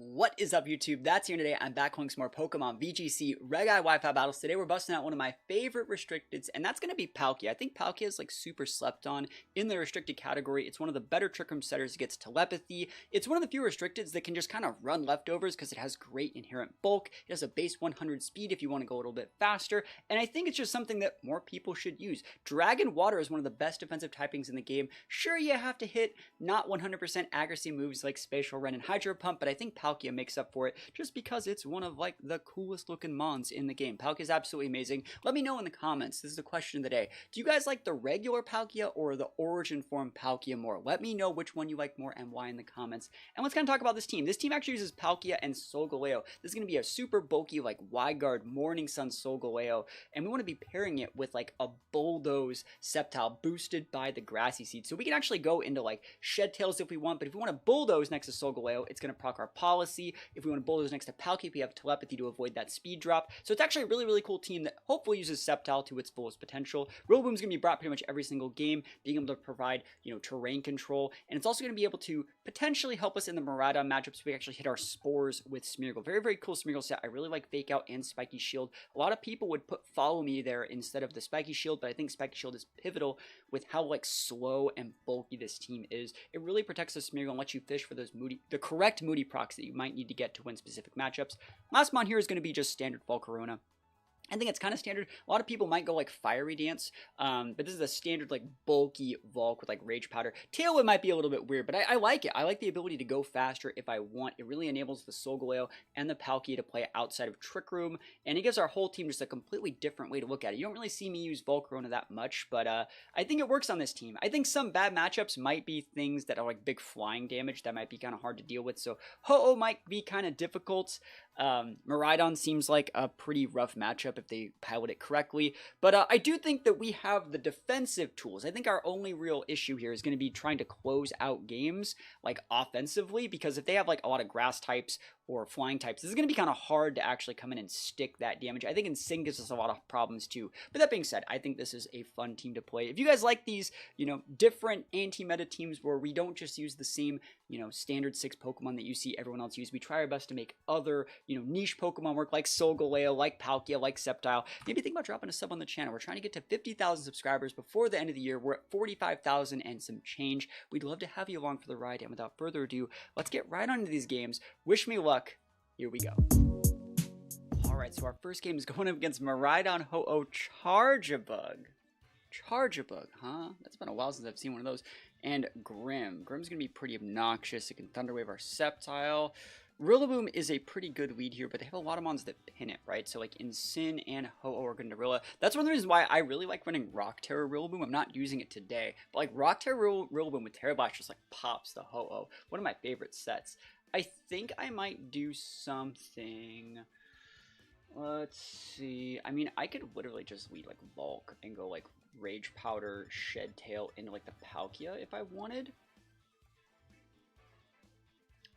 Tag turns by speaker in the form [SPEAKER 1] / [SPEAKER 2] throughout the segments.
[SPEAKER 1] What is up, YouTube? That's here today. I'm back playing some more Pokemon VGC Reg Wi-Fi battles. Today we're busting out one of my favorite restricteds, and that's going to be Palkia. I think Palkia is like super slept on in the restricted category. It's one of the better Trick Room setters. It gets telepathy. It's one of the few restricteds that can just kind of run leftovers because it has great inherent bulk. It has a base 100 speed if you want to go a little bit faster, and I think it's just something that more people should use. Dragon Water is one of the best defensive typings in the game. Sure, you have to hit not 100% accuracy moves like Spatial Rend and Hydro Pump, but I think Palkia makes up for it just because it's one of like the coolest looking mons in the game. Palkia is absolutely amazing. Let me know in the comments. This is the question of the day. Do you guys like the regular Palkia or the origin form Palkia more? Let me know which one you like more and why in the comments. And let's kind of talk about this team. This team actually uses Palkia and Solgaleo. This is going to be a super bulky like Wide Guard Morning Sun Solgaleo, and we want to be pairing it with like a Bulldoze Sceptile boosted by the Grassy Seed. So we can actually go into like Shed Tails if we want, but if we want to Bulldoze next to Solgaleo, it's going to proc our Policy. If we want to Bulldoze next to Palkia, we have Telepathy to avoid that speed drop. So it's actually a really, really cool team that hopefully uses Sceptile to its fullest potential. Rillaboom's going to be brought pretty much every single game, being able to provide, terrain control. And it's also going to be able to potentially help us in the Miraidon matchups. We actually hit our Spores with Smeargle. Very, very cool Smeargle set. I really like Fake Out and Spiky Shield. A lot of people would put Follow Me there instead of the Spiky Shield, but I think Spiky Shield is pivotal with how like slow and bulky this team is. It really protects the Smeargle and lets you fish for those the correct Moody procs that you might need to get to win specific matchups. Last mon here is going to be just standard Volcarona. I think it's kind of standard. A lot of people might go like Fiery Dance, but this is a standard like bulky Volk with like Rage Powder. Tailwind might be a little bit weird, but I like it. I like the ability to go faster if I want. It really enables the Solgaleo and the Palkia to play outside of Trick Room, and it gives our whole team just a completely different way to look at it. You don't really see me use Volcarona that much, but I think it works on this team. I think some bad matchups might be things that are like big flying damage that might be kind of hard to deal with, so Ho-Oh might be kind of difficult. Miraidon seems like a pretty rough matchup if they pilot it correctly, but I do think that we have the defensive tools. I think our only real issue here is going to be trying to close out games like offensively, because if they have like a lot of grass types or flying types, this is going to be kind of hard to actually come in and stick that damage. I think Insane gives us a lot of problems too, but that being said, I think this is a fun team to play. If you guys like these, different anti-meta teams where we don't just use the same, standard 6 Pokemon that you see everyone else use, we try our best to make other, niche Pokemon work like Solgaleo, like Palkia, like Sceptile. Maybe think about dropping a sub on the channel. We're trying to get to 50,000 subscribers before the end of the year. We're at 45,000 and some change. We'd love to have you along for the ride, and without further ado, let's get right on into these games. Wish me luck. Here we go. Alright, so our first game is going up against Miraidon Ho-Oh Charjabug. Charjabug, huh? That's been a while since I've seen one of those. And Grim. Grim's going to be pretty obnoxious. It can Thunder Wave our Sceptile. Rillaboom is a pretty good lead here, but they have a lot of mons that pin it, right? So like Insane and Ho-Oh are going to Rilla. That's one of the reasons why I really like running Rock Terror Rillaboom. I'm not using it today, but like Rock Terror Rillaboom with Terra Blast just like pops the Ho-Oh. One of my favorite sets. I think I might do something. Let's see. I mean, I could literally just lead like Volk and go like Rage Powder, Shed Tail into like the Palkia if I wanted.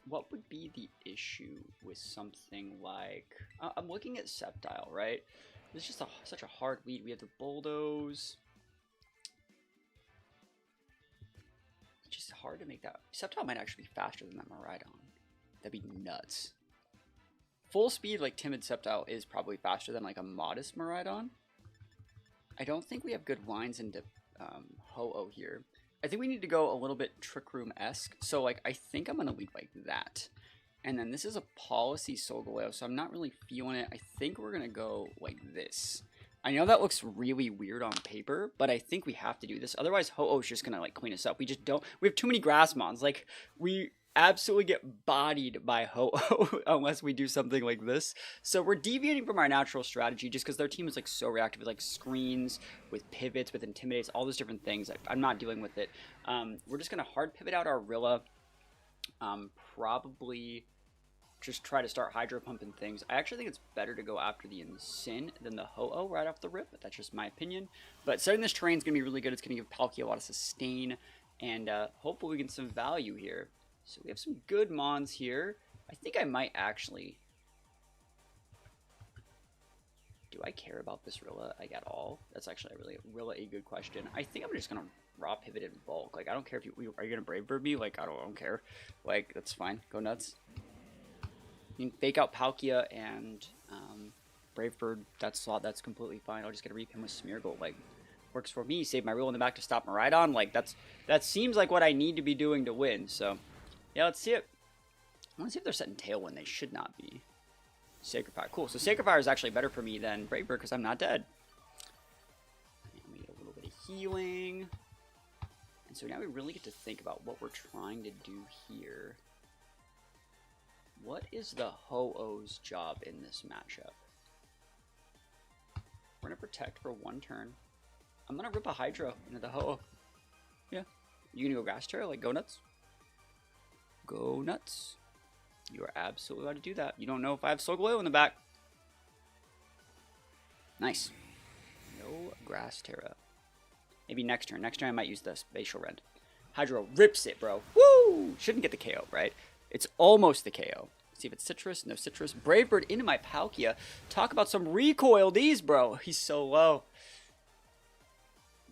[SPEAKER 1] What would be the issue with something like... I'm looking at Sceptile, right? It's just such a hard lead. We have the Bulldoze. It's just hard to make that... Sceptile might actually be faster than that Miraidon. That'd be nuts. Full speed, like Timid Sceptile, is probably faster than like a modest Miraidon. I don't think we have good lines into Ho-Oh here. I think we need to go a little bit Trick Room-esque. So, like, I think I'm going to lead like that. And then this is a Policy Solgaleo, so I'm not really feeling it. I think we're going to go like this. I know that looks really weird on paper, but I think we have to do this. Otherwise, Ho-Oh's just going to, like, clean us up. We just don't... We have too many grass mons. Like, we absolutely get bodied by Ho-Oh unless we do something like this. So we're deviating from our natural strategy just because their team is like so reactive with like screens, with pivots, with intimidates, all those different things. I'm not dealing with it. We're just gonna hard pivot out our Rilla. Probably just try to start Hydro Pumping things. I actually think it's better to go after the Insane than the Ho-Oh right off the rip, but that's just my opinion. But setting this terrain is gonna be really good. It's gonna give Palkia a lot of sustain, and hopefully we get some value here. So we have some good mons here. I think I might actually... Do I care about this Rilla like at all? That's actually really a good question. I think I'm just gonna raw pivot in bulk. Like, I don't care if you are you gonna Brave Bird me? Like, I don't care. Like, that's fine. Go nuts. You can fake out Palkia and Brave Bird. That's completely fine. I'll just get a repin with Smeargle. Like, works for me. Save my rule in the back to stop Miraidon. Like, that seems like what I need to be doing to win. So, yeah, let's see it. I want to see if they're setting Tailwind. They should not be. Sacred Fire. Cool. So Sacred Fire is actually better for me than Brave Bird because I'm not dead. And we get a little bit of healing. And so now we really get to think about what we're trying to do here. What is the Ho-Oh's job in this matchup? We're going to protect for 1 turn. I'm going to rip a Hydro into the Ho-Oh. Yeah. You going to go Grass Terror? Like, go nuts? Go nuts. You are absolutely allowed to do that. You don't know if I have Solgaleo in the back. Nice. No Grass Terra. Maybe next turn. Next turn I might use the Spatial Rend. Hydro rips it, bro. Woo! Shouldn't get the KO, right? It's almost the KO. Let's see if it's Citrus. No Citrus. Brave Bird into my Palkia. Talk about some recoil D's, bro. He's so low.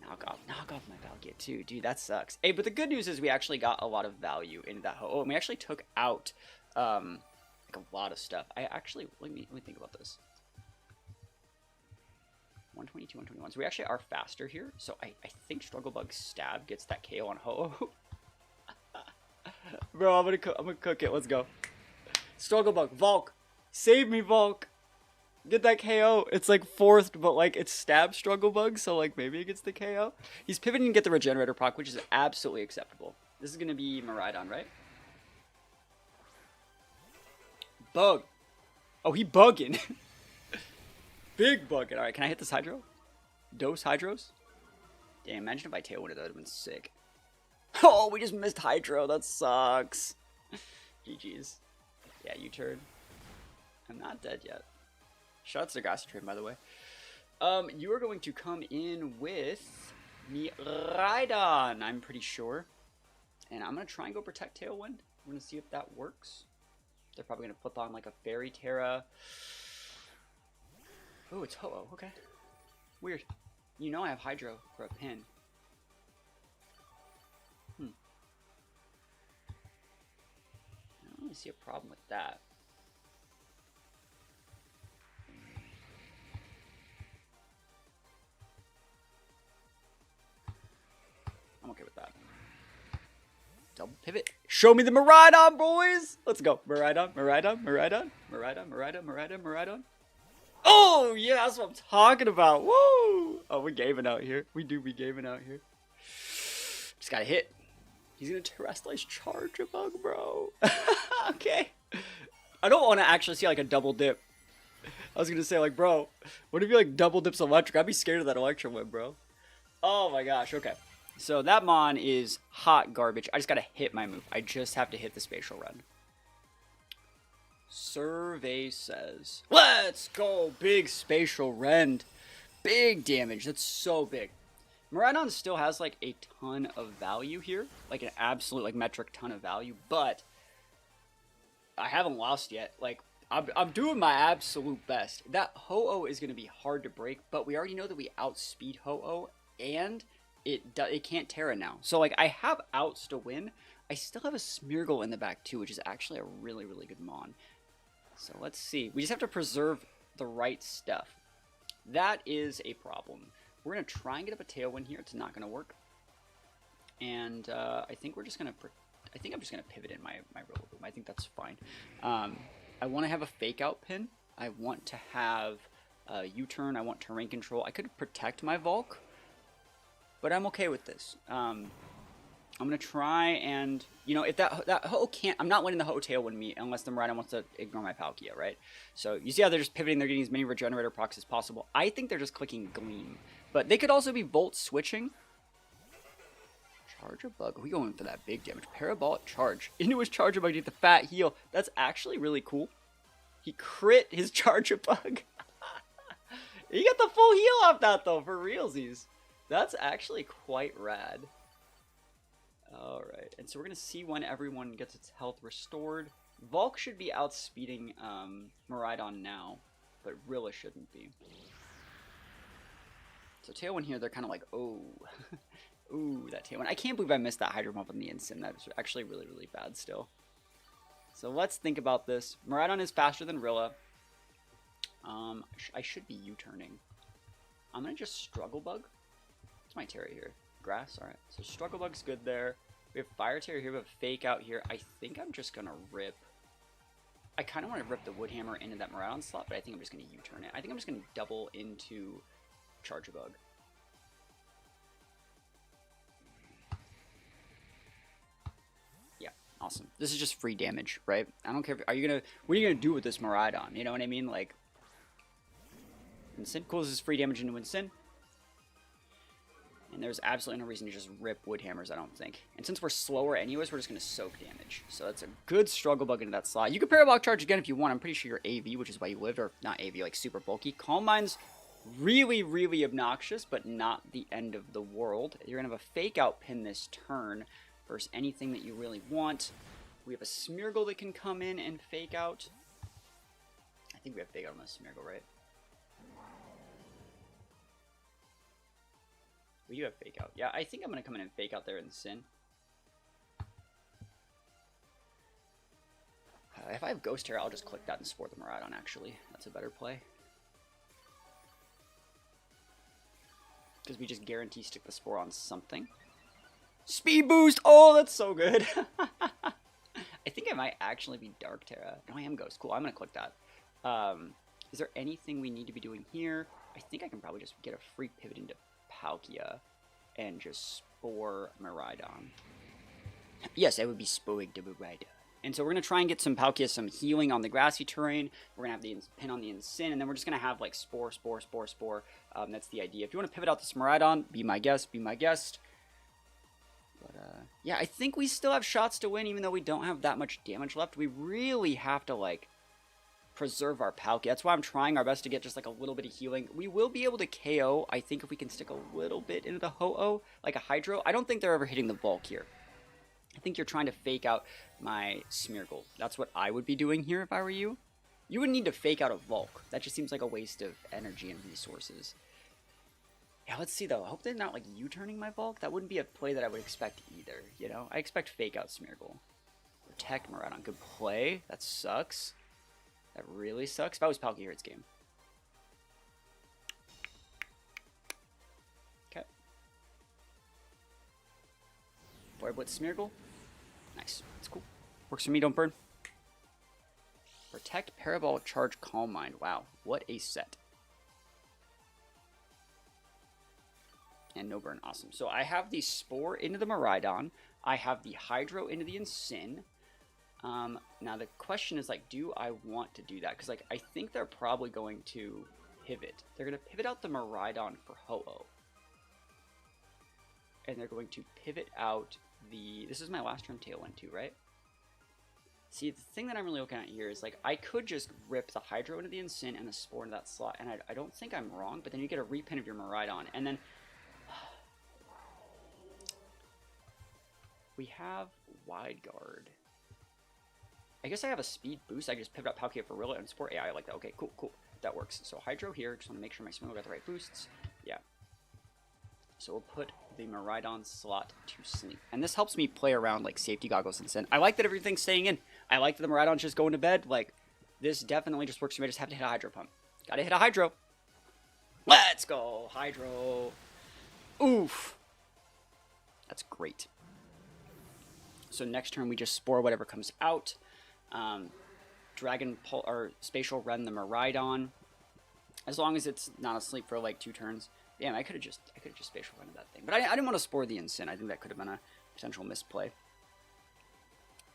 [SPEAKER 1] Knock off my Palkia too. Dude, that sucks. Hey, but the good news is we actually got a lot of value into that Ho-Oh. And we actually took out like a lot of stuff. I actually, let me think about this. 122, 121. So we actually are faster here. So I think Struggle Bug Stab gets that KO on Ho-Oh. Bro, I'm gonna cook it. Let's go. Struggle Bug, Volk. Save me, Volk. Get that KO. It's like 4th, but like it's Stab Struggle Bug, so like maybe it gets the KO. He's pivoting to get the Regenerator proc, which is absolutely acceptable. This is gonna be Miraidon, right? Bug. Oh, he bugging. Big bugging. Alright, can I hit this Hydro? Dose Hydros? Damn, imagine if I Tailwind it, that would have been sick. Oh, we just missed Hydro. That sucks. GG's. Yeah, U-turn. I'm not dead yet. Shout out to the Grassy Train, by the way. You are going to come in with Miraidon, I'm pretty sure. And I'm going to try and go Protect Tailwind. I'm going to see if that works. They're probably going to flip on like a Fairy Terra. Oh, it's Ho-Oh. Okay. Weird. You know I have Hydro for a pin. I don't really see a problem with that. I'm okay with that. Double pivot. Show me the Miraidon, boys! Let's go. Miraidon, Miraidon, Miraidon, Miraidon, Miraidon, Miraidon, Miraidon. Oh, yeah, that's what I'm talking about. Woo! Oh, we're gaming out here. We do be gaming out here. Just gotta hit. He's gonna Terrestrialize Charge a Bug, bro. Okay. I don't want to actually see like a double dip. I was gonna say like, bro, what if you like double dips electric? I'd be scared of that Electro Whip, bro. Oh my gosh. Okay. So that Mon is hot garbage. I just gotta hit my move. I just have to hit the Spatial Run. Survey says, let's go. Big Spatial Rend. Big damage. That's so big. Miraidon still has like a ton of value here, like an absolute like metric ton of value, but I haven't lost yet. Like I'm doing my absolute best. That Ho-Oh is going to be hard to break, but we already know that we outspeed Ho-Oh, and it can't Terra now. So like I have outs to win. I still have a Smeargle in the back too, which is actually a really, really good Mon. So let's see. We just have to preserve the right stuff. That is a problem. We're going to try and get up a Tailwind here. It's not going to work. And I think we're just going to... I think I'm just going to pivot in my Rillaboom. I think that's fine. I want to have a Fake Out pin. I want to have U-turn. I want terrain control. I could protect my Volk, but I'm okay with this. I'm going to try and... You know, if that Ho can't... I'm not letting the Ho Tailwind me unless the Miraidon wants to ignore my Palkia, right? So you see how they're just pivoting. They're getting as many Regenerator procs as possible. I think they're just clicking Gleam. But they could also be Volt switching. Charge a Bug. Are we going for that big damage? Parabolic Charge. Into his Charge a Bug to get the fat heal. That's actually really cool. He crit his Charge a Bug. He got the full heal off that though, for realsies. That's actually quite rad. Alright, and so we're going to see when everyone gets its health restored. Volk should be outspeeding Miraidon now, but Rilla shouldn't be. So Tailwind here, they're kind of like, oh. Ooh, that Tailwind. I can't believe I missed that Hydro Pump on the instant. That was actually really, really bad still. So let's think about this. Miraidon is faster than Rilla. I should be U-turning. I'm going to just Struggle Bug. What's my Terra here? Grass? Alright. So Struggle Bug's good there. We have Fire Terra here. We have Fake Out here. I think I'm just going to rip. I kind of want to rip the Wood Hammer into that Miraidon slot, but I think I'm just going to U-turn it. I think I'm just going to double into Charge a Bug. Yeah, awesome. This is just free damage, right? I don't care. What are you gonna do with this Miraidon? You know what I mean? Like, Incin. Cool, this is free damage into Incin. And there's absolutely no reason to just rip Wood Hammers, I don't think. And since we're slower anyways, we're just going to soak damage. So that's a good Struggle Bug into that slot. You can Parabolic Charge again if you want. I'm pretty sure you're AV, which is why you lived. Or not AV, like super bulky. Calm Mind's really, really obnoxious, but not the end of the world. You're going to have a Fake Out pin this turn versus anything that you really want. We have a Smeargle that can come in and Fake Out. I think we have Fake Out on the Smeargle, right? We do have Fake Out. Yeah, I think I'm going to come in and Fake Out there in Sin. If I have Ghost Terror, I'll just click that and Spore the Miraidon, actually. That's a better play. Because we just guarantee stick the Spore on something. Speed Boost! Oh, that's so good! I think I might actually be Dark Terra. No, I am Ghost. Cool, I'm going to click that. Is there anything we need to be doing here? I think I can probably just get a free pivot into Palkia and just Spore Miraidon. Yes, I would be sporing the Miraidon. And so we're going to try and get some Palkia, some healing on the grassy terrain. We're going to have the pin on the Incin, and then we're just going to have like Spore. That's the idea. If you want to pivot out this Miraidon, be my guest, But yeah, I think we still have shots to win, even though we don't have that much damage left. We really have to like preserve our Palkia. That's why I'm trying our best to get just like a little bit of healing. We will be able to KO, I think, if we can stick a little bit into the Ho-Oh, like a Hydro. I don't think they're ever hitting the bulk here. I think you're trying to Fake Out my Smeargle. That's what I would be doing here if I were you. You would need to Fake Out a Volk. That just seems like a waste of energy and resources. Yeah, let's see though. I hope they're not like U-turning my Volk. That wouldn't be a play that I would expect either, you know? I expect Fake Out Smeargle. Protect Miraidon. Good play. That sucks. That really sucks. If I was Palkia here, it's game. Okay. Void Blitz Smeargle. Nice. That's cool. Works for me, don't burn. Protect, Parabolic Charge, Calm Mind. Wow, what a set. And no burn, awesome. So I have the Spore into the Miraidon. I have the Hydro into the Incin. Now the question is like, do I want to do that? Because like, I think they're probably going to pivot. They're going to pivot out the Miraidon for Ho-Oh. And they're going to pivot out the... This is my last turn Tailwind too, right? See, the thing that I'm really looking at here is like, I could just rip the Hydro into the Incin and the Spore into that slot, and I don't think I'm wrong, but then you get a repin of your Miraidon, and then... We have Wide Guard. I guess I have a speed boost. I just pivot up Palkia for Rilla and Spore. Yeah, I like that. Okay, cool. That works. So Hydro here. Just want to make sure my Smeargle got the right boosts. Yeah. So we'll put the Miraidon slot to sleep. And this helps me play around like safety goggles and Sin. I like that everything's staying in. I like that the Miraidon's just going to bed. Like, this definitely just works for me. I just have to hit a Hydro Pump. Gotta hit a Hydro. Let's go, Hydro. Oof. That's great. So next turn we just Spore whatever comes out. Dragon Pull or Spatial Run the Miraidon. As long as it's not asleep for like 2 turns. Damn, I could have just Spatial Run that thing. But I didn't want to Spore the Incin. I think that could have been a potential misplay.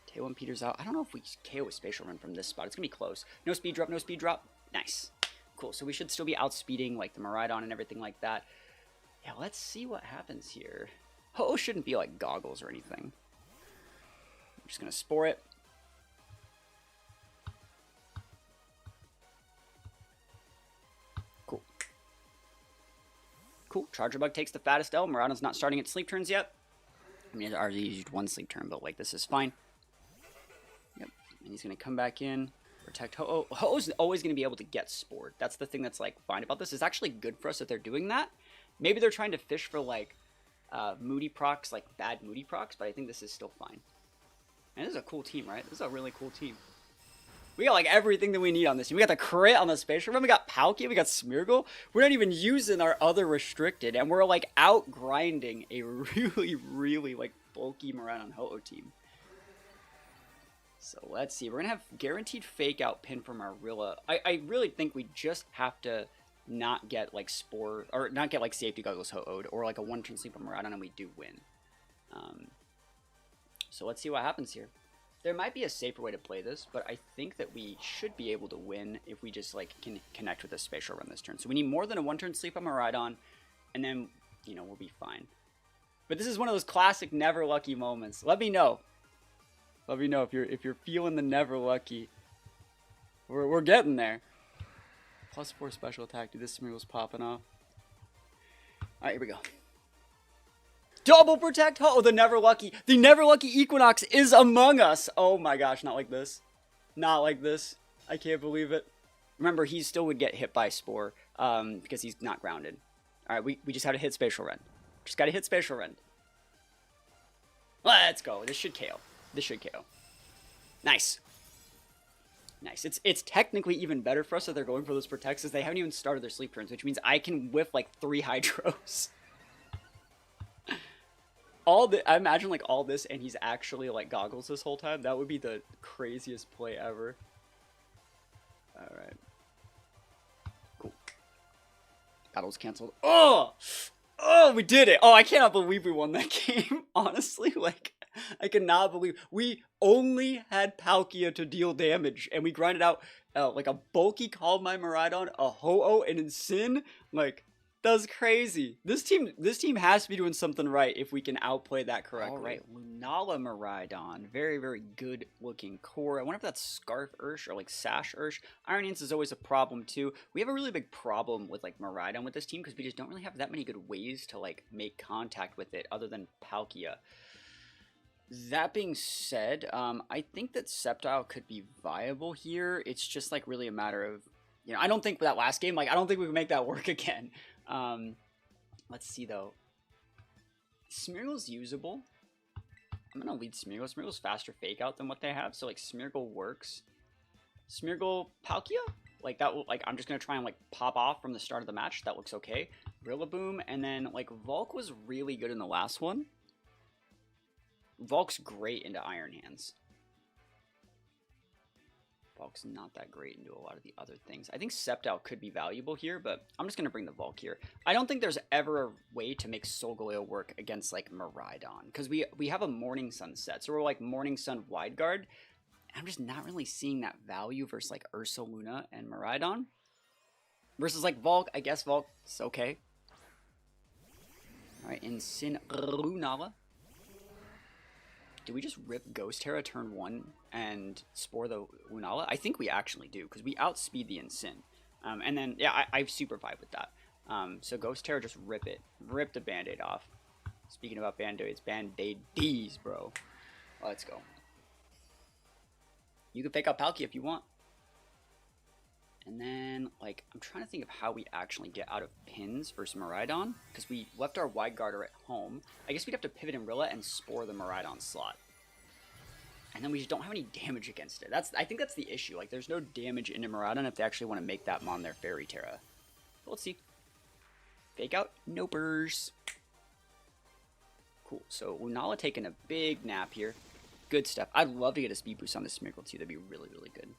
[SPEAKER 1] Tailwind Peters out. I don't know if we KO with Spatial Run from this spot. It's gonna be close. No speed drop, no speed drop. Nice. Cool. So we should still be outspeeding like the Miraidon and everything like that. Yeah, let's see what happens here. Ho-Oh shouldn't be like goggles or anything. I'm just gonna Spore it. Cool. Charger Bug takes the fattest L. Miraidon's not starting its sleep turns yet. I mean, I already used 1 sleep turn, but like this is fine. Yep. And he's gonna come back in, protect Ho-Oh. Ho-Oh's always gonna be able to get Spored. That's the thing that's like fine about this. It's actually good for us that they're doing that. Maybe they're trying to fish for like moody procs, like bad moody procs, but I think this is still fine. And this is a cool team, right? This is a really cool team. We got like everything that we need on this team. We got the crit on the spatial run. We got Palkia. We got Smeargle. We're not even using our other restricted. And we're like out grinding a really, really like bulky Miraidon Ho-Oh team. So let's see. We're going to have guaranteed fake out pin from our Rilla. I really think we just have to not get like Spore, or not get like Safety Goggles Ho-Oh'd, or like a one-turn sleep from Miraidon, and we do win. So let's see what happens here. There might be a safer way to play this, but I think that we should be able to win if we just like can connect with a spatial run this turn. So we need more than a one-turn sleep on Miraidon, and then, you know, we'll be fine. But this is one of those classic never lucky moments. Let me know. Let me know if you're feeling the never lucky. We're getting there. +4 special attack. Dude, this Smeargle's popping off. Alright, here we go. Double protect! Oh, the never lucky. The never lucky Equinox is among us. Oh my gosh, not like this. Not like this. I can't believe it. Remember, he still would get hit by Spore because he's not grounded. Alright, we just have to hit Spatial Rend. Just gotta hit Spatial Rend. Let's go. This should KO. This should KO. Nice. Nice. It's technically even better for us that they're going for those protects, as they haven't even started their sleep turns, which means I can whiff like 3 Hydros. I imagine like all this and he's actually like goggles this whole time. That would be the craziest play ever. Alright. Cool. Battle's canceled. Oh! Oh, we did it! Oh, I cannot believe we won that game. Honestly, like, I cannot believe we only had Palkia to deal damage, and we grinded out like a bulky Calm Mind Miraidon, a Ho-Oh, and Incin. Like, that's crazy. This team has to be doing something right if we can outplay that correctly. All right, Lunala Miraidon, very, very good looking core. I wonder if that's Scarf Ursh or like Sash Ursh. Iron Hands is always a problem too. We have a really big problem with like Miraidon with this team because we just don't really have that many good ways to like make contact with it other than Palkia. That being said, I think that Sceptile could be viable here. It's just like really a matter of, you know, I don't think that last game, like I don't think we can make that work again. Let's see though. Smeargle's usable. I'm gonna lead Smeargle. Smeargle's faster fake out than what they have, so like Smeargle works. Smeargle Palkia? Like that will, like I'm just gonna try and like pop off from the start of the match. That looks okay. Rillaboom, and then like Volk was really good in the last one. Volk's great into Iron Hands. Volk's not that great into a lot of the other things. I think Sceptile could be valuable here, but I'm just going to bring the Volk here. I don't think there's ever a way to make Solgaleo work against, like, Miraidon. Because we have a Morning Sun set, so we're, like, Morning Sun Wide Guard. I'm just not really seeing that value versus, like, Ursaluna and Miraidon. Versus, like, Volk. I guess Volk's okay. Alright, Incin Lunala. Do we just rip Ghost Terra turn 1 and Spore the Lunala? I think we actually do, because we outspeed the Incin. And then, yeah, I super vibe with that. So Ghost Terra, just rip it. Rip the Band-Aid off. Speaking about Band-Aids, Band-Aid D's, bro. Let's go. You can fake out Palkia if you want. And then, like, I'm trying to think of how we actually get out of pins versus Miraidon, because we left our Wide Guarder at home. I guess we'd have to pivot in Rilla and Spore the Miraidon slot. And then we just don't have any damage against it. I think that's the issue. Like, there's no damage into Miraidon if they actually want to make that Mon their Fairy Terra. But let's see. Fake out. Nopers. Cool. So, Lunala taking a big nap here. Good stuff. I'd love to get a speed boost on this Smeargle too. That'd be really, really good.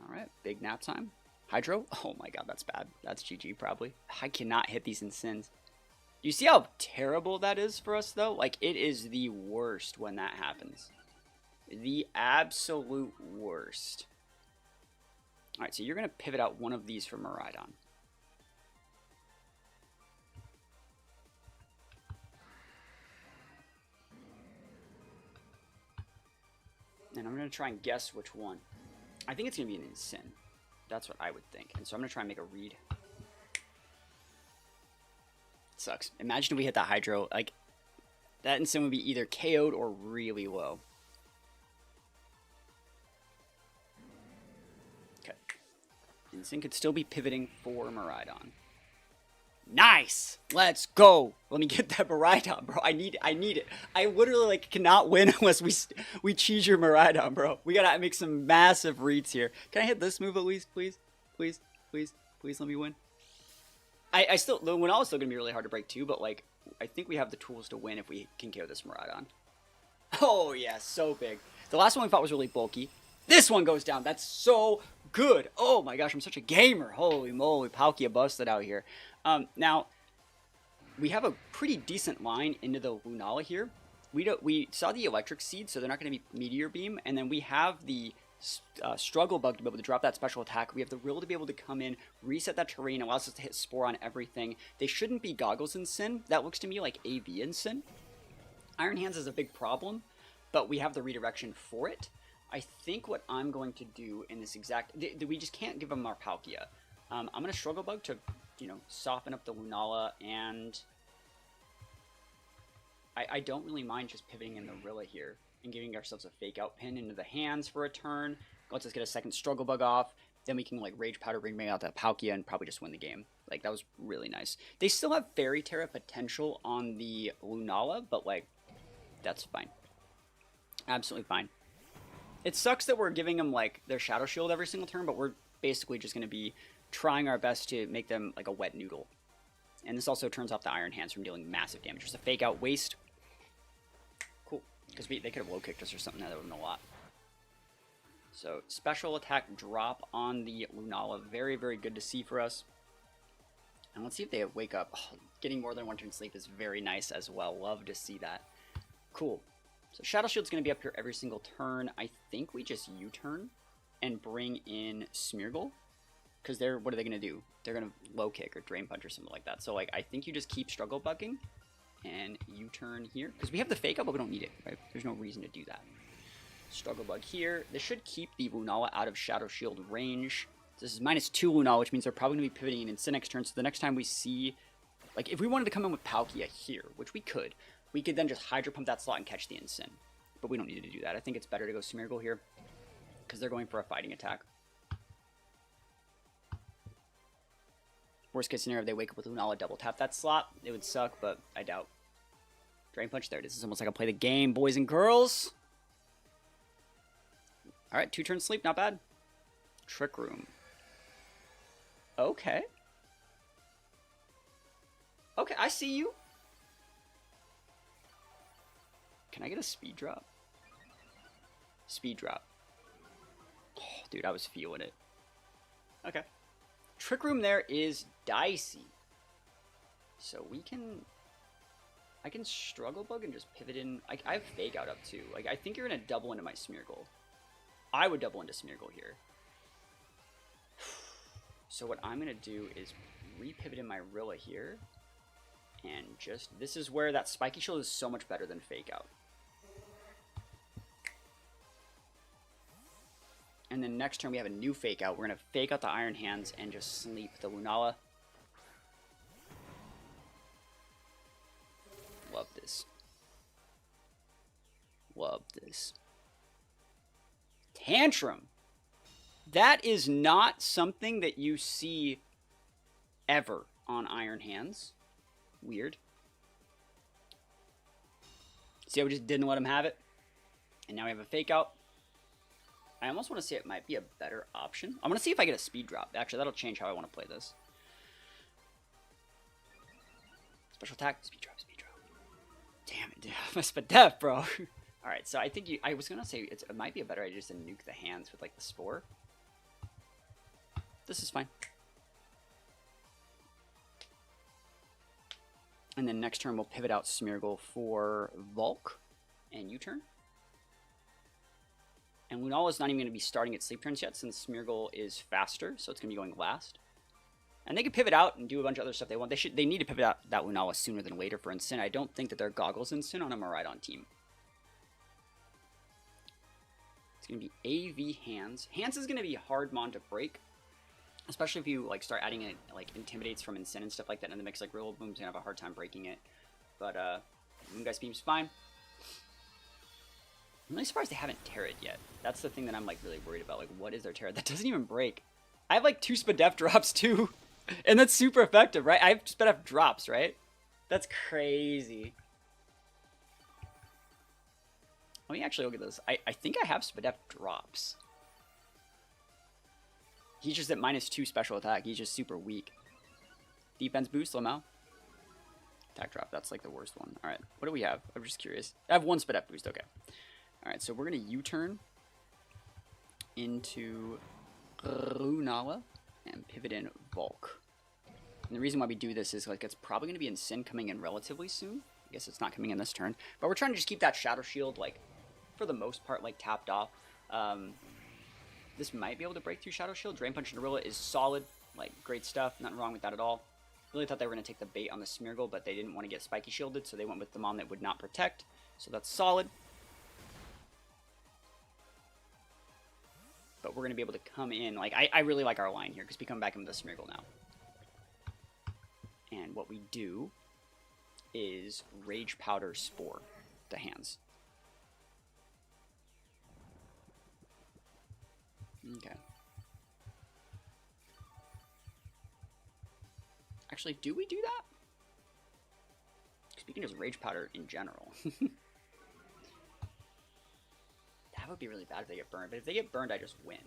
[SPEAKER 1] Alright, big nap time. Hydro? Oh my god, that's bad. That's GG probably. I cannot hit these Incins. Do you see how terrible that is for us though? Like, it is the worst when that happens. The absolute worst. Alright, so you're going to pivot out one of these for Miraidon. And I'm going to try and guess which one. I think it's going to be an Incin. That's what I would think. And so I'm going to try and make a read. It sucks. Imagine if we hit that Hydro. Like, that Incin would be either KO'd or really low. Okay. Incin could still be pivoting for Miraidon. Nice. Let's go. Let me get that Miraidon, bro. I need it. I literally like cannot win unless we cheese your Miraidon, bro. We gotta make some massive reads here. Can I hit this move at least, please? Please, please, please let me win. I still, the Lunala is still gonna be really hard to break too, but like I think we have the tools to win if we can KO this Miraidon. Oh yeah, so big. The last one we fought was really bulky. This one goes down. That's so good. Oh my gosh, I'm such a gamer. Holy moly, Palkia busted out here. Now, we have a pretty decent line into the Lunala here. We saw the Electric Seed, so they're not going to be Meteor Beam. And then we have the Struggle Bug to be able to drop that special attack. We have the Rill to be able to come in, reset that terrain, allows us to hit Spore on everything. They shouldn't be Goggles in Sin. That looks to me like AV in Sin. Iron Hands is a big problem, but we have the redirection for it. I think what I'm going to do in this exact... we just can't give them our Palkia. I'm going to Struggle Bug to, you know, soften up the Lunala, and I don't really mind just pivoting in the Rilla here and giving ourselves a Fake Out pin into the hands for a turn. Lets us get a second Struggle Bug off. Then we can, like, Rage Powder, bring out that Palkia, and probably just win the game. Like, that was really nice. They still have Fairy Terra potential on the Lunala, but, like, that's fine. Absolutely fine. It sucks that we're giving them, like, their Shadow Shield every single turn, but we're basically just going to be trying our best to make them, like, a wet noodle. And this also turns off the Iron Hands from dealing massive damage. Just a Fake Out waste. Cool. Because they could have low-kicked us or something. That would have been a lot. So, special attack drop on the Lunala. Very, very good to see for us. And let's see if they wake up. Oh, getting more than one turn sleep is very nice as well. Love to see that. Cool. So Shadow Shield's going to be up here every single turn. I think we just U-turn and bring in Smeargle. Because what are they going to do? They're going to low kick or Drain Punch or something like that. So like I think you just keep Struggle Bugging and U-turn here. Because we have the Fake Out, but we don't need it, right? There's no reason to do that. Struggle Bug here. This should keep the Lunala out of Shadow Shield range. This is -2 Lunala, which means they're probably going to be pivoting in Instant next turn. So the next time we see... Like, if we wanted to come in with Palkia here, which we could then just Hydro Pump that slot and catch the Instant. But we don't need to do that. I think it's better to go Smeargle here, because they're going for a fighting attack. Worst case scenario, if they wake up with Lunala, double tap that slot. It would suck, but I doubt. Drain Punch, there it is. It's almost like I play the game, boys and girls. Alright, 2 turn sleep, not bad. Trick Room. Okay. Okay, I see you. Can I get a speed drop? Speed drop. Oh, dude, I was feeling it. Okay. Trick Room there is dicey. So we can... I can Struggle Bug and just pivot in. I have Fake Out up too. Like, I think you're going to double into my Smeargle. I would double into Smeargle here. So what I'm going to do is repivot in my Rilla here. And just... This is where that Spiky Shield is so much better than Fake Out. And then next turn we have a new Fake Out. We're going to Fake Out the Iron Hands and just sleep the Lunala. Love this. Love this. Tantrum! That is not something that you see ever on Iron Hands. Weird. See how we just didn't let him have it? And now we have a Fake Out. I almost want to say it might be a better option. I'm going to see if I get a speed drop. Actually, that'll change how I want to play this. Special attack, speed drop, speed drop. Damn it, dude. I must be deaf, bro. Alright, so I think I was going to say it might be a better idea just to nuke the hands with, like, the Spore. This is fine. And then next turn we'll pivot out Smeargle for Volk and U-turn. And Lunala's not even going to be starting its sleep turns yet since Smeargle is faster, so it's going to be going last. And they can pivot out and do a bunch of other stuff they want. They need to pivot out that Lunala sooner than later for Instant. I don't think that there are Goggles Instant on a Miraidon team. It's going to be AV Hands. Hands is going to be hard mon to break, especially if you like start adding it like Intimidates from Instant and stuff like that in the mix. Like Rillaboom's going to have a hard time breaking it. But Moongeist Beam's fine. I'm really surprised they haven't Terra'd yet. That's the thing that I'm like really worried about. Like, what is their Terra? That doesn't even break. I have like 2 Spadef drops too. And that's super effective, right? I just bet have drops, right? That's crazy. Let me actually look at this. I think I have Spadef drops. He's just at -2 special attack. He's just super weak. Defense boost, Lamau. Attack drop, that's like the worst one. Alright, what do we have? I'm just curious. I have 1 Spadef boost, okay. Alright, so we're going to U-turn into Lunala and pivot in Volk. And the reason why we do this is like it's probably going to be in Sin coming in relatively soon. I guess it's not coming in this turn. But we're trying to just keep that Shadow Shield, like, for the most part, like, tapped off. This might be able to break through Shadow Shield. Drain Punch and Gorilla is solid. Like, great stuff. Nothing wrong with that at all. Really thought they were going to take the bait on the Smeargle, but they didn't want to get Spiky Shielded, so they went with the Mon that would not protect. So that's solid. But we're going to be able to come in. Like, I really like our line here, because we come back into the Smeargle now. And what we do is Rage Powder Spore the hands. Okay. Actually, do we do that? Because we can just Rage Powder in general. That would be really bad if they get burned. But if they get burned, I just win.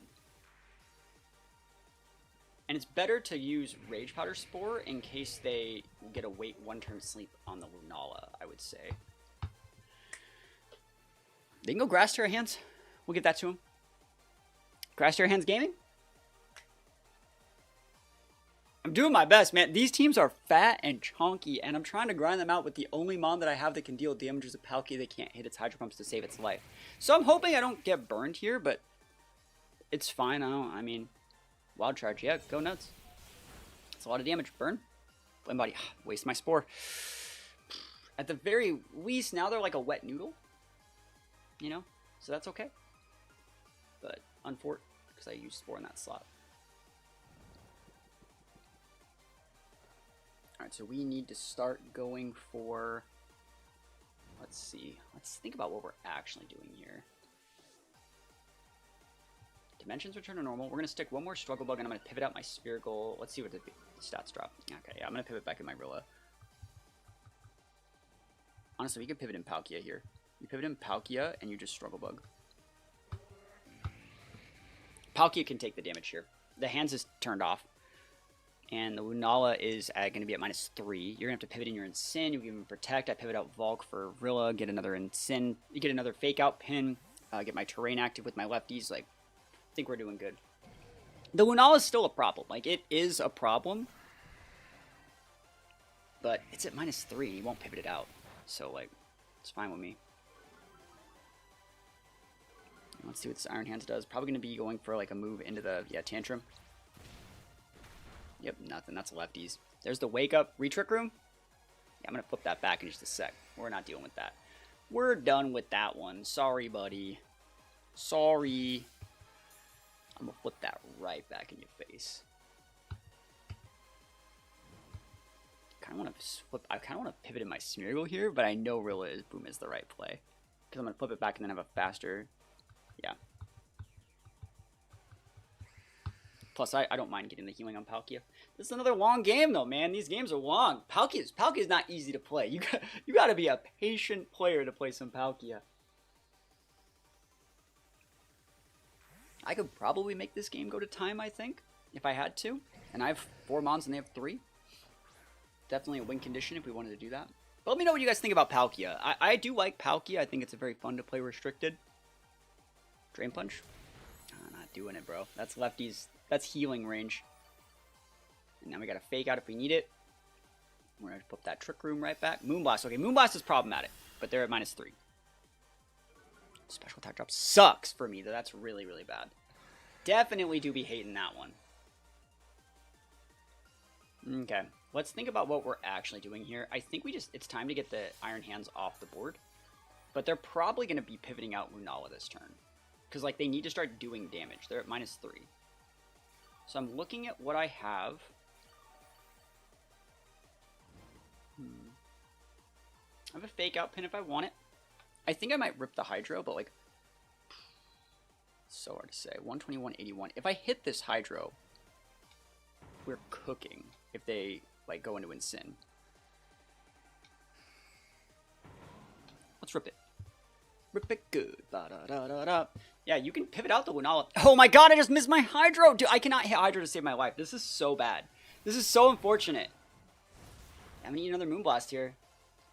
[SPEAKER 1] And it's better to use Rage Powder Spore in case they get a wait 1 turn sleep on the Lunala, I would say. They can go Grass Terror Hands. We'll give that to them. Grass Terror Hands Gaming? I'm doing my best, man. These teams are fat and chunky, and I'm trying to grind them out with the only Mon that I have that can deal damage as a Palkia that can't hit its Hydro Pumps to save its life. So I'm hoping I don't get burned here, but it's fine. I mean, Wild Charge, yeah, go nuts. It's a lot of damage. Burn. Flame Body. Waste my Spore. At the very least, now they're like a wet noodle. You know? So that's okay. But unfort, because I used Spore in that slot. Alright, so we need to start going for... Let's see. Let's think about what we're actually doing here. Dimensions return to normal. We're going to stick 1 more Struggle Bug, and I'm going to pivot out my Spherical. Let's see what the stats drop. Okay, yeah, I'm going to pivot back in my Rilla. Honestly, we could pivot in Palkia here. You pivot in Palkia, and you just Struggle Bug. Palkia can take the damage here. The hands is turned off. And the Lunala is going to be at -3. You're going to have to pivot in your Sin. You can Protect. I pivot out Volk for Rilla. Get another Sin. You get another Fake Out Pin. Get my Terrain active with my lefties. Like, I think we're doing good. The Lunala is still a problem. Like, it is a problem. But it's at -3. You won't pivot it out. So, like, it's fine with me. Let's see what this Iron Hands does. Probably going to be going for, like, a move into the, Tantrum. Yep, nothing. That's lefties. There's the Wake Up Retrick Room. Yeah, I'm going to flip that back in just a sec. We're not dealing with that. We're done with that one. Sorry, buddy. Sorry. I'm going to flip that right back in your face. I kind of want to pivot in my Smeargle here, but I know Rilla is Boom is the right play. Because I'm going to flip it back and then have a faster... Yeah. Plus, I don't mind getting the healing on Palkia. This is another long game, though, man. These games are long. Palkia's not easy to play. You got to be a patient player to play some Palkia. I could probably make this game go to time, I think, if I had to. And I have 4 Mons and they have 3. Definitely a win condition if we wanted to do that. But let me know what you guys think about Palkia. I do like Palkia. I think it's a very fun to play restricted. Drain Punch? Oh, not doing it, bro. That's lefties. That's healing range. And now we got to Fake Out if we need it. We're going to put that Trick Room right back. Moonblast. Okay, Moonblast is problematic, but they're at -3. Special attack drop sucks for me, though. That's really, really bad. Definitely do be hating that one. Okay, let's think about what we're actually doing here. I think it's time to get the Iron Hands off the board. But they're probably going to be pivoting out Lunala this turn. Because, like, they need to start doing damage. They're at -3. So I'm looking at what I have. I have a Fake Out Pin if I want it. I think I might rip the Hydro, but, like, it's so hard to say. 121.81. If I hit this Hydro, we're cooking if they like go into Ensign. Let's rip it. Rip it good. Ba-da-da-da-da. Yeah, you can pivot out the Lunala. Oh my god, I just missed my Hydro! Dude, I cannot hit Hydro to save my life. This is so bad. This is so unfortunate. I'm gonna eat another Moonblast here.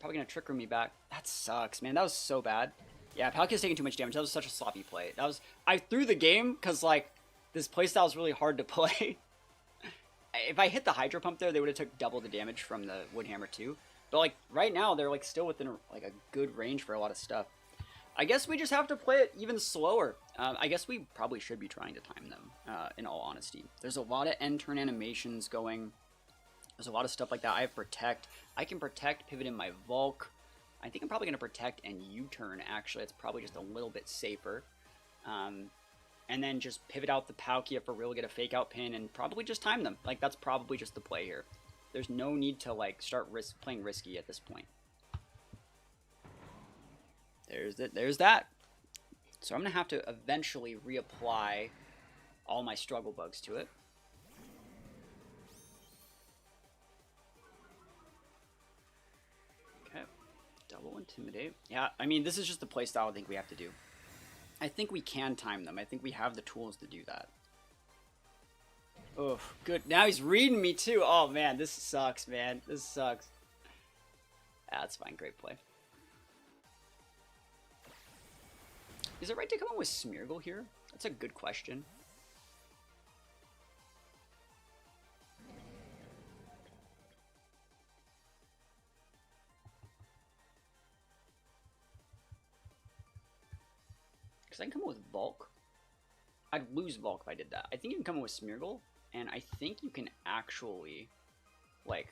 [SPEAKER 1] Probably gonna Trick Room me back. That sucks, man. That was so bad. Yeah, Palkia's taking too much damage. That was such a sloppy play. That was... I threw the game because, like, this playstyle is really hard to play. If I hit the Hydro Pump there, they would have took double the damage from the Woodhammer too. But, like, right now, they're, like, still within, like, a good range for a lot of stuff. I guess we just have to play it even slower. I guess we probably should be trying to time them, in all honesty. There's a lot of end turn animations going. There's a lot of stuff like that. I have Protect. I can Protect, pivot in my Volk. I think I'm probably going to Protect and U-turn, actually. It's probably just a little bit safer. And then just pivot out the Palkia for real, get a Fake Out pin, and probably just time them. Like, that's probably just the play here. There's no need to, like, start playing risky at this point. There's that. So I'm going to have to eventually reapply all my Struggle Bugs to it. Okay. Double Intimidate. Yeah, I mean, this is just the playstyle I think we have to do. I think we can time them. I think we have the tools to do that. Oh, good. Now he's reading me too. Oh, man, this sucks, man. This sucks. That's fine. Great play. Is it right to come in with Smeargle here? That's a good question. Because I can come in with Volk. I'd lose Volk if I did that. I think you can come in with Smeargle, and I think you can actually, like,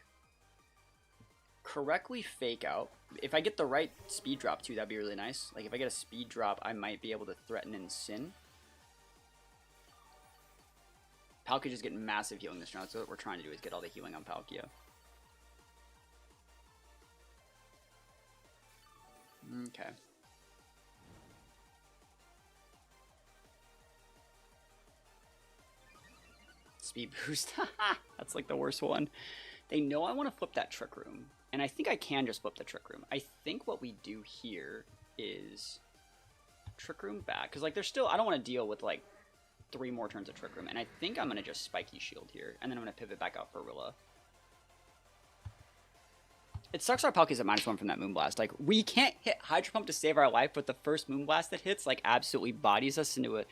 [SPEAKER 1] correctly Fake Out. If I get the right speed drop too, that'd be really nice. Like, if I get a speed drop, I might be able to threaten and Sin. Palkia just getting massive healing this round, so what we're trying to do is get all the healing on Palkia. Okay. Speed boost. That's like the worst one. They know I want to flip that Trick Room. And I think I can just flip the Trick Room. I think what we do here is Trick Room back. Because, like, there's still... I don't want to deal with, like, 3 more turns of Trick Room. And I think I'm going to just Spiky Shield here. And then I'm going to pivot back out for Rilla. It sucks our Palkia's at -1 from that Moonblast. Like, we can't hit Hydro Pump to save our life, but the first Moonblast that hits, like, absolutely bodies us into a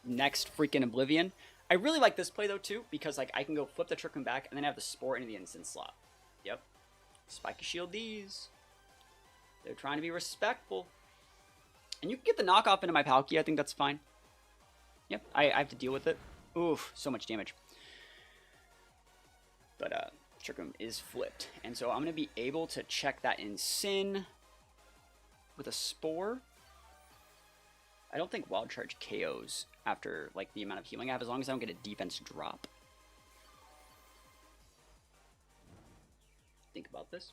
[SPEAKER 1] next freaking Oblivion. I really like this play, though, too. Because, like, I can go flip the Trick Room back and then have the Spore into the instant slot. Yep. Spiky Shield these. They're trying to be respectful. And you can get the knockoff into my Palkia. I think that's fine. Yep, I have to deal with it. Oof, so much damage. But Trick Room is flipped. And so I'm going to be able to check that in Sin with a Spore. I don't think Wild Charge KOs after, like, the amount of healing I have, as long as I don't get a defense drop. Think about this.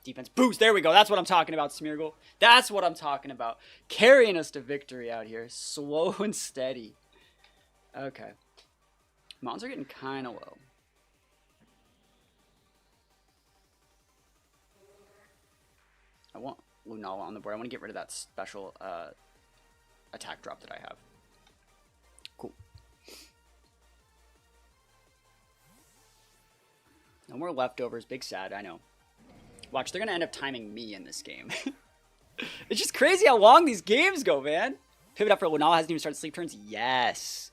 [SPEAKER 1] Defense boost. There we go. That's what I'm talking about, Smeargle. That's what I'm talking about. Carrying us to victory out here. Slow and steady. Okay. Mons are getting kind of low. I want Lunala on the board. I want to get rid of that special attack drop that I have. Cool. No more leftovers. Big sad, I know. Watch, they're going to end up timing me in this game. It's just crazy how long these games go, man. Pivot up for Lunala. Hasn't even started sleep turns. Yes.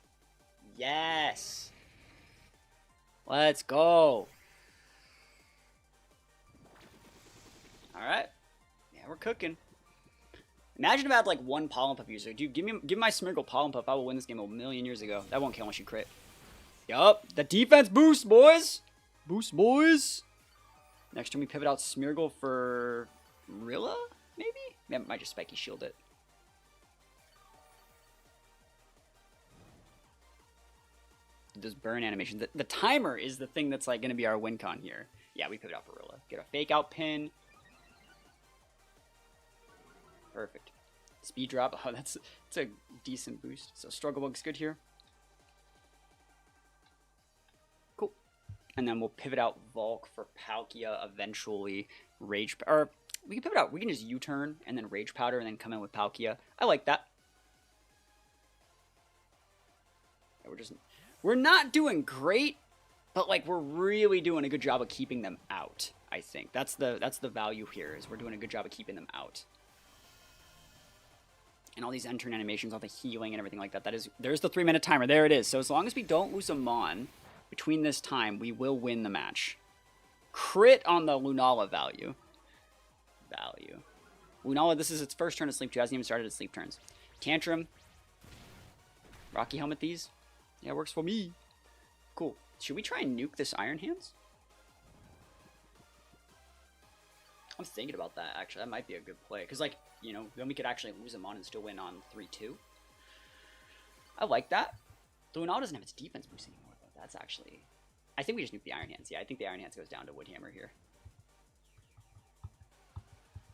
[SPEAKER 1] Yes. Let's go. Alright. Yeah, we're cooking. Imagine if I had like one Pollen Puff user. Dude, give my Smeargle Pollen Puff. I will win this game a million years ago. That won't kill unless you crit. Yup. The defense boost, boys. Boost, boys. Next turn we pivot out Smeargle for Rilla, maybe? Yeah, might just Spiky Shield it. Those burn animations. The timer is the thing that's like going to be our win con here. Yeah, we pivot out for Rilla. Get a Fake Out pin. Perfect. Speed drop. Oh, that's a decent boost. So Struggle Bug's good here. And then we'll pivot out Volk for Palkia eventually. Rage, or we can pivot out. We can just U-turn and then Rage Powder and then come in with Palkia. I like that. We're not doing great, but like we're really doing a good job of keeping them out. I think that's the value here, is we're doing a good job of keeping them out. And all these end turn animations, all the healing and everything like that. There's the 3-minute timer. There it is. So as long as we don't lose a Mon between this time, we will win the match. Crit on the Lunala value. Lunala, this is its first turn of sleep 2. Hasn't even started its sleep turns. Tantrum. Rocky Helmet these. Yeah, works for me. Cool. Should we try and nuke this Iron Hands? I'm thinking about that, actually. That might be a good play. Because, like, you know, then we could actually lose him on and still win on 3-2. I like that. The Lunala doesn't have its defense boost anymore, though. That's actually... I think we just nuke the Iron Hands. Yeah, I think the Iron Hands goes down to Woodhammer here.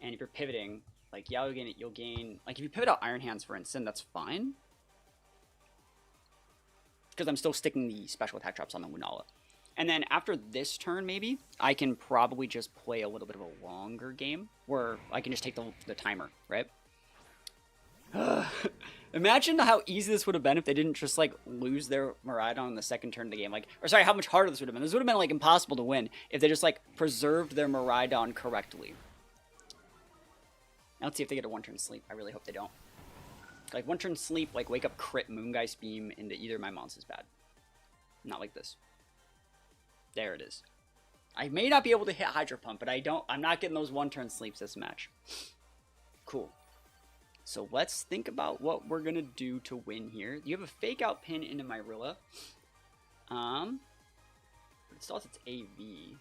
[SPEAKER 1] And if you're pivoting, like, yeah, you'll gain... Like, if you pivot out Iron Hands, for instance, that's fine. Because I'm still sticking the special attack drops on the Lunala. And then after this turn, maybe, I can probably just play a little bit of a longer game where I can just take the timer, right? Imagine how easy this would have been if they didn't just, like, lose their Miraidon in the second turn of the game. Like, or sorry, how much harder this would have been. This would have been, like, impossible to win if they just, like, preserved their Miraidon correctly. Now let's see if they get a 1-turn sleep. I really hope they don't. Like, 1-turn sleep, like, wake up crit Moongeist Beam into either of my mons is bad. Not like this. There it is. I may not be able to hit Hydro Pump, but I'm not getting those 1-turn sleeps this match. Cool. So let's think about what we're going to do to win here. You have a fake out pin into Myrilla. But it still has its AV.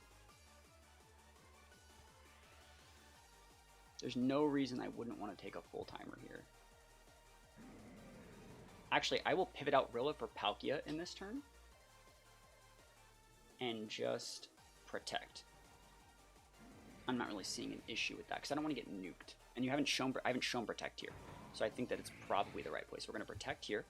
[SPEAKER 1] There's no reason I wouldn't want to take a full timer here. Actually, I will pivot out Rilla for Palkia in this turn. And just protect. I'm not really seeing an issue with that because I don't want to get nuked. And I haven't shown protect here. So I think that it's probably the right place. We're going to protect here.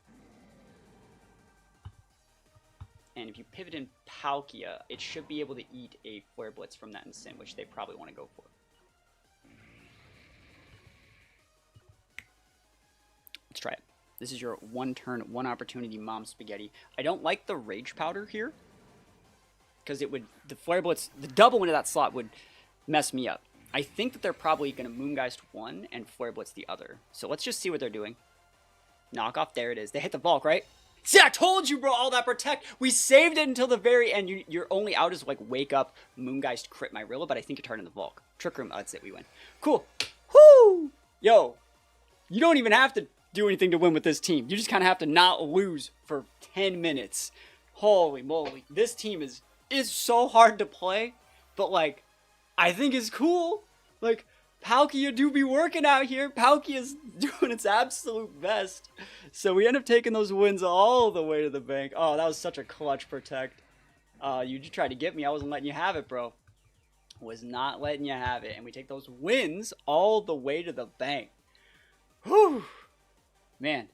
[SPEAKER 1] And if you pivot in Palkia, it should be able to eat a Flare Blitz from that Instant, which they probably want to go for. Let's try it. This is your 1-turn, 1 opportunity Mom Spaghetti. I don't like the Rage Powder here. Because it would, the Flare Blitz, the double into that slot would mess me up. I think that they're probably going to Moongeist 1 and Flare Blitz the other. So let's just see what they're doing. Knock off, there it is. They hit the Volk, right? See, I told you, bro, all that protect. We saved it until the very end. Your only out is like wake up, Moongeist, crit Myrilla, but I think you're turning the Volk. Trick Room, that's it, we win. Cool. Whoo! Yo, you don't even have to do anything to win with this team. You just kind of have to not lose for 10 minutes. Holy moly. This team is so hard to play, but like, I think it's cool. Like, Palkia do be working out here. Palkia's doing its absolute best. So we end up taking those wins all the way to the bank. Oh, that was such a clutch protect. You just tried to get me. I wasn't letting you have it, bro. Was not letting you have it. And we take those wins all the way to the bank. Whew. Man.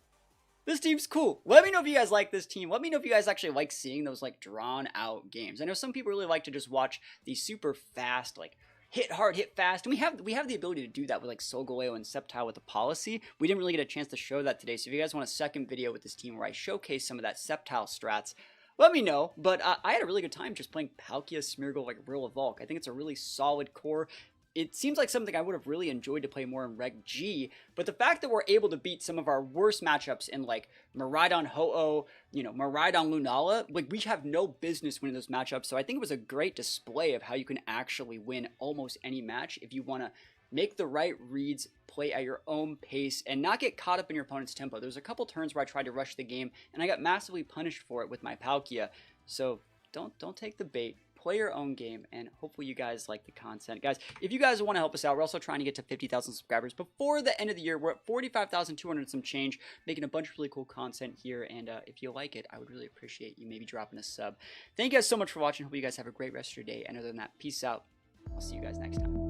[SPEAKER 1] This team's cool. Let me know if you guys like this team. Let me know if you guys actually like seeing those like drawn out games. I know some people really like to just watch these super fast, like hit hard, hit fast. And we have the ability to do that with like Solgaleo and Sceptile with the policy. We didn't really get a chance to show that today. So if you guys want a second video with this team where I showcase some of that Sceptile strats, let me know. But I had a really good time just playing Palkia, Smeargle, like Rilla Volk. I think it's a really solid core. It seems like something I would have really enjoyed to play more in Reg G, but the fact that we're able to beat some of our worst matchups in like Miraidon Ho-Oh, you know, Miraidon Lunala, like we have no business winning those matchups, so I think it was a great display of how you can actually win almost any match if you want to make the right reads, play at your own pace, and not get caught up in your opponent's tempo. There's a couple turns where I tried to rush the game, and I got massively punished for it with my Palkia, so don't take the bait. Play your own game, and hopefully you guys like the content. Guys, if you guys want to help us out, we're also trying to get to 50,000 subscribers before the end of the year. We're at 45,200 and some change, making a bunch of really cool content here, and if you like it, I would really appreciate you maybe dropping a sub. Thank you guys so much for watching. Hope you guys have a great rest of your day, and other than that, peace out. I'll see you guys next time.